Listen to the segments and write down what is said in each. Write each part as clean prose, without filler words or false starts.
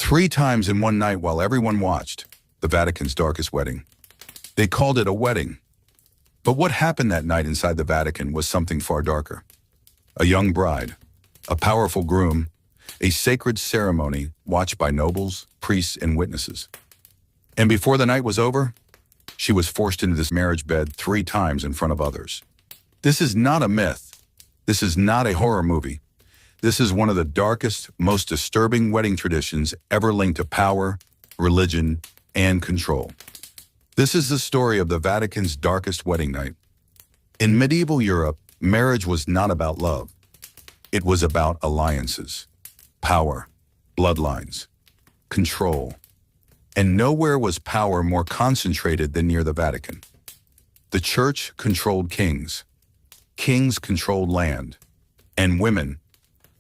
Three times in one night while everyone watched the Vatican's darkest wedding. They called it a wedding. But what happened that night inside the Vatican was something far darker. A young bride, a powerful groom, a sacred ceremony watched by nobles, priests, and witnesses. And before the night was over, she was forced into this marriage bed 3 times in front of others. This is not a myth. This is not a horror movie. This is one of the darkest, most disturbing wedding traditions ever linked to power, religion, and control. This is the story of the Vatican's darkest wedding night. In medieval Europe, marriage was not about love. It was about alliances, power, bloodlines, control. And nowhere was power more concentrated than near the Vatican. The church controlled kings. Kings controlled land. And women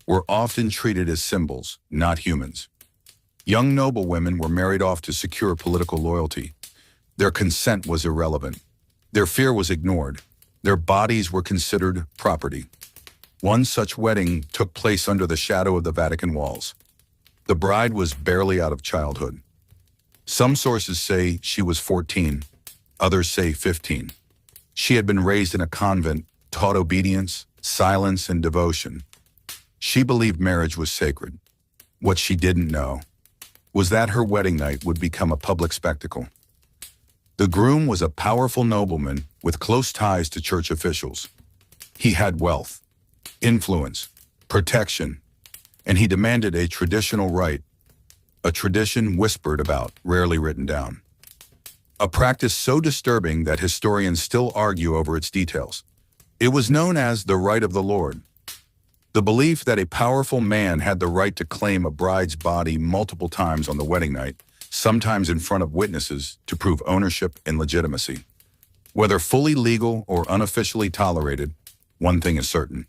were often treated as symbols, not humans. Young noblewomen were married off to secure political loyalty. Their consent was irrelevant. Their fear was ignored. Their bodies were considered property. One such wedding took place under the shadow of the Vatican walls. The bride was barely out of childhood. Some sources say she was 14, others say 15. She had been raised in a convent, taught obedience, silence, and devotion. She believed marriage was sacred. What she didn't know was that her wedding night would become a public spectacle. The groom was a powerful nobleman with close ties to church officials. He had wealth, influence, protection, and he demanded a traditional rite, a tradition whispered about, rarely written down. A practice so disturbing that historians still argue over its details. It was known as the Rite of the Lord. The belief that a powerful man had the right to claim a bride's body multiple times on the wedding night, sometimes in front of witnesses, to prove ownership and legitimacy. Whether fully legal or unofficially tolerated, one thing is certain.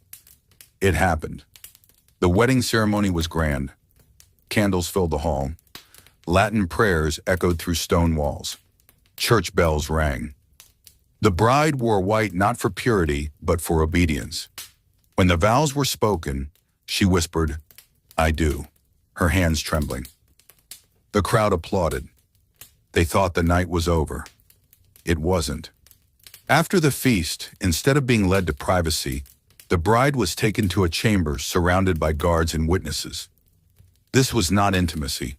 It happened. The wedding ceremony was grand. Candles filled the hall. Latin prayers echoed through stone walls. Church bells rang. The bride wore white not for purity, but for obedience. When the vows were spoken, she whispered, "I do," her hands trembling. The crowd applauded. They thought the night was over. It wasn't. After the feast, instead of being led to privacy, the bride was taken to a chamber surrounded by guards and witnesses. This was not intimacy.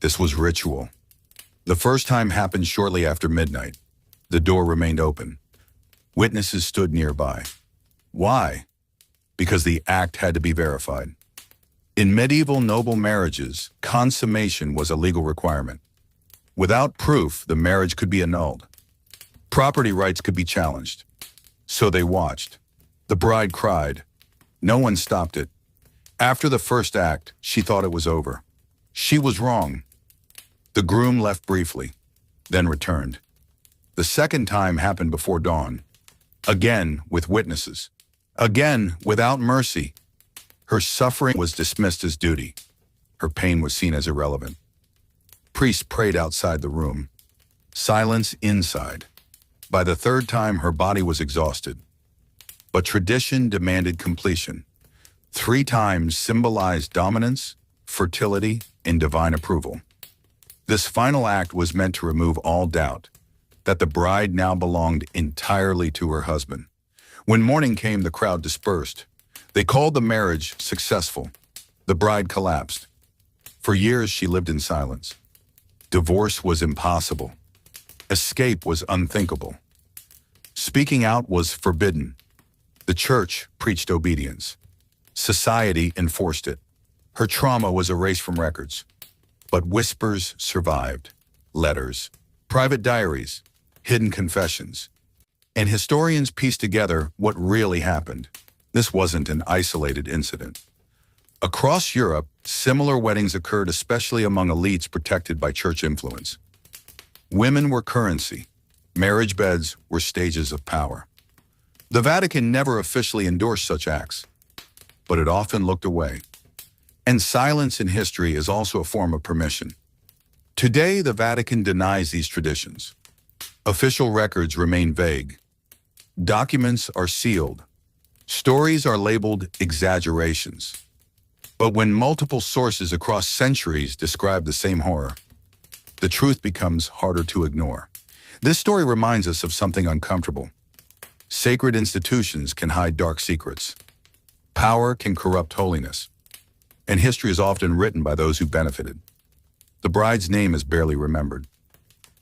This was ritual. The first time happened shortly after midnight. The door remained open. Witnesses stood nearby. Why? Because the act had to be verified. In medieval noble marriages, consummation was a legal requirement. Without proof, the marriage could be annulled. Property rights could be challenged. So they watched. The bride cried. No one stopped it. After the first act, she thought it was over. She was wrong. The groom left briefly, then returned. The second time happened before dawn. Again, with witnesses. Again, without mercy. Her suffering was dismissed as duty. Her pain was seen as irrelevant. Priests prayed outside the room. Silence inside. By the third time, her body was exhausted. But tradition demanded completion. 3 times symbolized dominance, fertility, and divine approval. This final act was meant to remove all doubt that the bride now belonged entirely to her husband. When morning came, the crowd dispersed. They called the marriage successful. The bride collapsed. For years, she lived in silence. Divorce was impossible. Escape was unthinkable. Speaking out was forbidden. The church preached obedience. Society enforced it. Her trauma was erased from records. But whispers survived. Letters, private diaries, hidden confessions. And historians pieced together what really happened. This wasn't an isolated incident. Across Europe, similar weddings occurred, especially among elites protected by church influence. Women were currency. Marriage beds were stages of power. The Vatican never officially endorsed such acts, but it often looked away. And silence in history is also a form of permission. Today, the Vatican denies these traditions. Official records remain vague. Documents are sealed. Stories are labeled exaggerations. But when multiple sources across centuries describe the same horror, the truth becomes harder to ignore. This story reminds us of something uncomfortable. Sacred institutions can hide dark secrets. Power can corrupt holiness. And history is often written by those who benefited. The bride's name is barely remembered,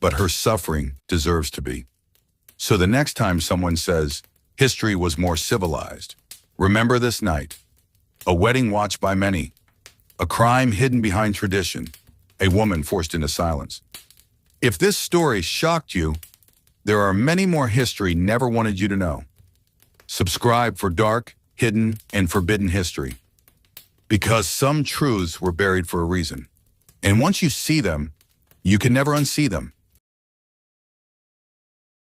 but her suffering deserves to be. So the next time someone says, history was more civilized, remember this night. A wedding watched by many. A crime hidden behind tradition. A woman forced into silence. If this story shocked you, there are many more history never wanted you to know. Subscribe for dark, hidden, and forbidden history. Because some truths were buried for a reason. And once you see them, you can never unsee them.